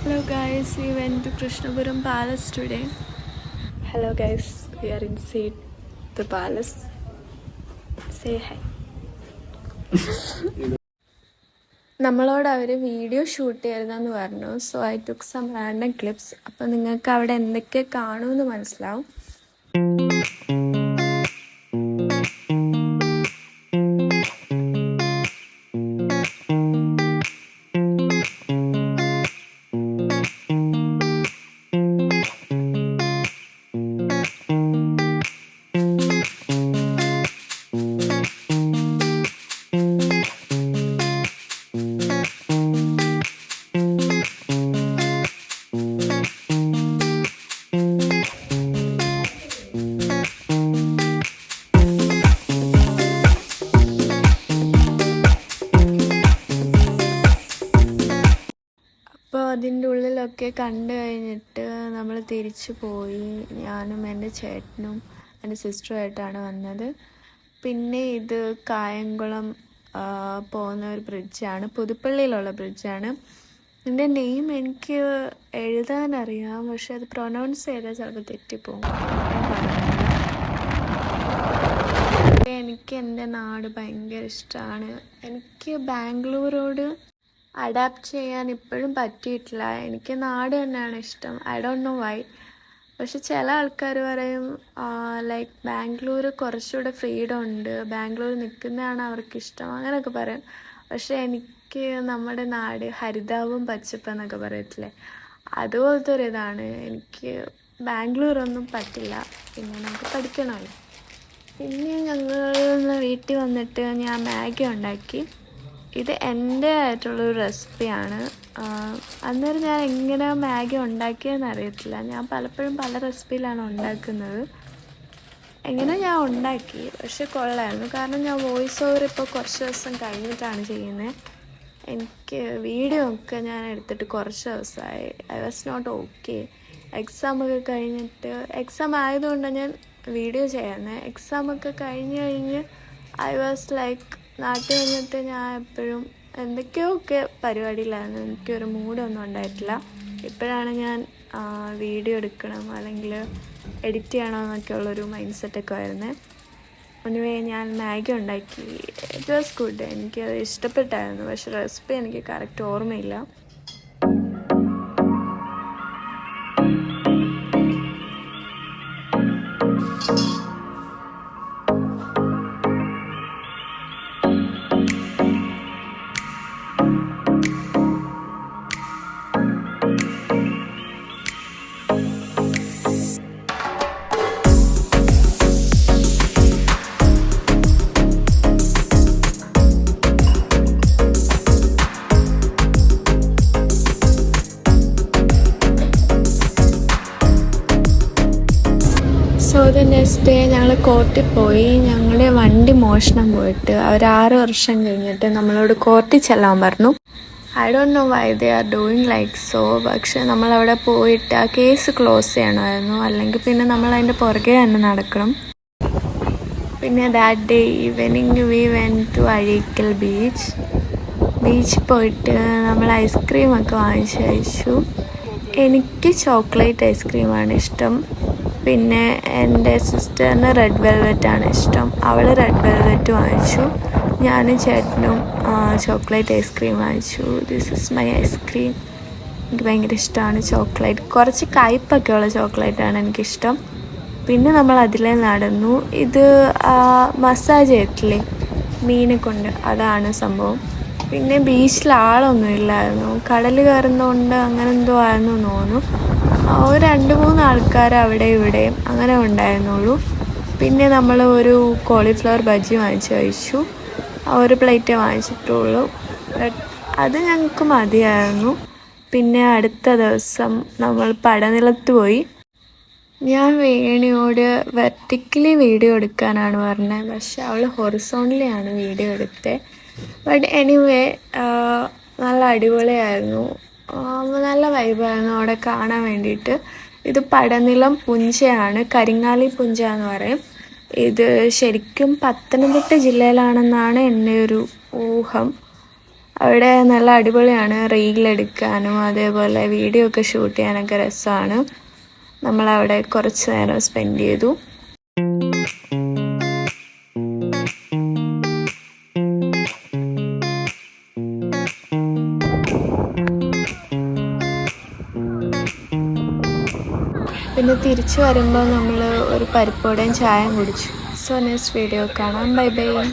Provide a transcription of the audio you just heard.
Hello guys, we went to Krishnapuram Palace today. Hello guys, we are inside the palace. Say hi. നമ്മളോട് അവർ video shoot ചെയ്യരുതെന്ന് പറഞ്ഞു. So I took some random clips. അപ്പോൾ നിങ്ങൾക്ക് അവിടെ എന്തൊക്കെ കാണുമെന്ന് മനസ്സിലാവും. അപ്പോൾ അതിൻ്റെ ഉള്ളിലൊക്കെ കണ്ടു കഴിഞ്ഞിട്ട് നമ്മൾ തിരിച്ചു പോയി. ഞാനും എൻ്റെ ചേട്ടനും എൻ്റെ സിസ്റ്ററുമായിട്ടാണ് വന്നത്. പിന്നെ ഇത് കായംകുളം പോകുന്ന ഒരു ബ്രിഡ്ജാണ്, പുതുപ്പള്ളിയിലുള്ള ബ്രിഡ്ജാണ്. എൻ്റെ നെയിം എനിക്ക് എഴുതാനറിയാം, പക്ഷെ അത് പ്രൊനൗൺസ് ചെയ്താൽ ചിലപ്പോൾ തെറ്റിപ്പോകും. എനിക്ക് എൻ്റെ നാട് ഭയങ്കര ഇഷ്ടമാണ്. എനിക്ക് ബാംഗ്ലൂരോട് അഡാപ്റ്റ് ചെയ്യാൻ ഇപ്പോഴും പറ്റിയിട്ടില്ല. എനിക്ക് നാട് തന്നെയാണ് ഇഷ്ടം. I don't know why. പക്ഷെ ചില ആൾക്കാർ പറയും ലൈക്ക് ബാംഗ്ലൂർ കുറച്ചുകൂടെ ഫ്രീഡം ഉണ്ട്, ബാംഗ്ലൂർ നിൽക്കുന്നതാണ് അവർക്കിഷ്ടം, അങ്ങനെയൊക്കെ പറയും. പക്ഷെ എനിക്ക് നമ്മുടെ നാട് ഹരിതാവും പച്ചപ്പ് എന്നൊക്കെ പറയത്തില്ലേ, അതുപോലത്തെ ഒരു ഇതാണ്. എനിക്ക് ബാംഗ്ലൂരൊന്നും പറ്റില്ല. പിന്നെ നമുക്ക് പഠിക്കണമല്ലോ. പിന്നെ ഞങ്ങൾ വീട്ടിൽ വന്നിട്ട് ഞാൻ മാഗി ഉണ്ടാക്കി. ഇത് എൻ്റെ ആയിട്ടുള്ളൊരു റെസിപ്പിയാണ്. അന്നേരം ഞാൻ എങ്ങനെ മാഗി ഉണ്ടാക്കിയതെന്ന് അറിയത്തില്ല. ഞാൻ പലപ്പോഴും പല റെസിപ്പിയിലാണ് ഉണ്ടാക്കുന്നത്. എങ്ങനെ ഞാൻ ഉണ്ടാക്കി, പക്ഷെ കൊള്ളായിരുന്നു. കാരണം ഞാൻ വോയിസ് ഓവർ ഇപ്പോൾ കുറച്ച് ദിവസം കഴിഞ്ഞിട്ടാണ് ചെയ്യുന്നത്. എനിക്ക് വീഡിയോ ഒക്കെ ഞാൻ എടുത്തിട്ട് കുറച്ച് ദിവസമായി. I was not okay. എക്സാമൊക്കെ കഴിഞ്ഞിട്ട്, എക്സാം ആയതുകൊണ്ടാണ് ഞാൻ വീഡിയോ ചെയ്യുന്നത്. എക്സാമൊക്കെ കഴിഞ്ഞ് ഐ വാസ് ലൈക്ക് നാട്ടിൽ വന്നിട്ട് ഞാൻ എപ്പോഴും എന്തൊക്കെയൊക്കെ പരിപാടിയിലായിരുന്നു. എനിക്കൊരു മൂഡൊന്നും ഉണ്ടായിട്ടില്ല. ഇപ്പോഴാണ് ഞാൻ വീഡിയോ എടുക്കണം അല്ലെങ്കിൽ എഡിറ്റ് ചെയ്യണമെന്നൊക്കെ ഉള്ളൊരു മൈൻഡ് സെറ്റൊക്കെ വരുന്നത്. ഒന്നുമേ ഞാൻ മാഗി ഉണ്ടാക്കി. It was good. എനിക്കത് ഇഷ്ടപ്പെട്ടായിരുന്നു. പക്ഷെ റെസിപ്പി എനിക്ക് കറക്റ്റ് ഓർമ്മയില്ല. സോ ദ നെക്സ്റ്റ് ഡേ ഞങ്ങൾ കോർട്ടിൽ പോയി. ഞങ്ങളുടെ വണ്ടി മോഷണം പോയിട്ട് അവർ 6 വർഷം കഴിഞ്ഞിട്ട് നമ്മളോട് കോർട്ടിൽ ചെല്ലാൻ പറഞ്ഞു. I don't know why they are doing like so. പക്ഷെ നമ്മളവിടെ പോയിട്ട് ആ കേസ് ക്ലോസ് ചെയ്യണമായിരുന്നു, അല്ലെങ്കിൽ പിന്നെ നമ്മൾ അതിൻ്റെ പുറകെ തന്നെ നടക്കണം. പിന്നെ that day evening we went to Azhikkal beach പോയിട്ട് നമ്മൾ ഐസ്ക്രീമൊക്കെ വാങ്ങിച്ച് കഴിച്ചു. എനിക്ക് ചോക്ലേറ്റ് ഐസ്ക്രീമാണ് ഇഷ്ടം. പിന്നെ എൻ്റെ സിസ്റ്ററിന് റെഡ് വെൽവെറ്റാണ് ഇഷ്ടം. അവൾ റെഡ് വെൽവെറ്റ് വാങ്ങിച്ചു. ഞാനും ചേട്ടനും ചോക്ലേറ്റ് ഐസ്ക്രീം വാങ്ങിച്ചു. This is my ice cream. എനിക്ക് ഭയങ്കര ഇഷ്ടമാണ് ചോക്ലേറ്റ്. കുറച്ച് കയ്പ്പൊക്കെ ഉള്ള ചോക്ലേറ്റാണ് എനിക്കിഷ്ടം. പിന്നെ നമ്മൾ അതിലേ നടന്നു. ഇത് മസാജ് ചെയ്യത്തില്ലേ മീനെ കൊണ്ട്, അതാണ് സംഭവം. പിന്നെ ബീച്ചിൽ ആളൊന്നും ഇല്ലായിരുന്നു. കടൽ കയറുന്നതുകൊണ്ട് അങ്ങനെ എന്തോ ആയിരുന്നു തോന്നുന്നു. 2-3 ആൾക്കാർ അവിടെ ഇവിടെയും അങ്ങനെ ഉണ്ടായിരുന്നുള്ളൂ. പിന്നെ നമ്മൾ ഒരു കോളിഫ്ലവർ ബജ്ജി വാങ്ങിച്ച് കഴിച്ചു. ഒരു പ്ലേറ്റേ വാങ്ങിച്ചിട്ടുള്ളൂ. അത് ഞങ്ങൾക്ക് മതിയായിരുന്നു. പിന്നെ അടുത്ത ദിവസം നമ്മൾ പടനിലത്ത് പോയി. ഞാൻ വേണിയോട് വെർട്ടിക്കലി വീഡിയോ എടുക്കാനാണ് പറഞ്ഞത്, പക്ഷെ അവൾ ഹൊറിസോണ്ടലിയാണ് വീഡിയോ എടുത്തത്. ബട്ട് എനിവേ നല്ല അടിപൊളിയായിരുന്നു. നല്ല വൈബായിരുന്നു അവിടെ കാണാൻ വേണ്ടിയിട്ട്. ഇത് പടനിലം പുഞ്ചയാണ്, കരിങ്ങാലി പുഞ്ച എന്ന് പറയും. ഇത് ശരിക്കും പത്തനംതിട്ട ജില്ലയിലാണെന്നാണ് എൻ്റെ ഒരു ഊഹം. അവിടെ നല്ല അടിപൊളിയാണ്, റീലെടുക്കാനും അതേപോലെ വീഡിയോ ഒക്കെ ഷൂട്ട് ചെയ്യാനൊക്കെ രസമാണ്. നമ്മളവിടെ കുറച്ച് നേരം സ്പെൻഡ് ചെയ്തു. പിന്നെ തിരിച്ചു വരുമ്പോൾ നമ്മൾ ഒരു പരിപ്പോടെയും ചായയും കുടിച്ചു. സോ നെക്സ്റ്റ് വീഡിയോ കാണാം. Bye bye.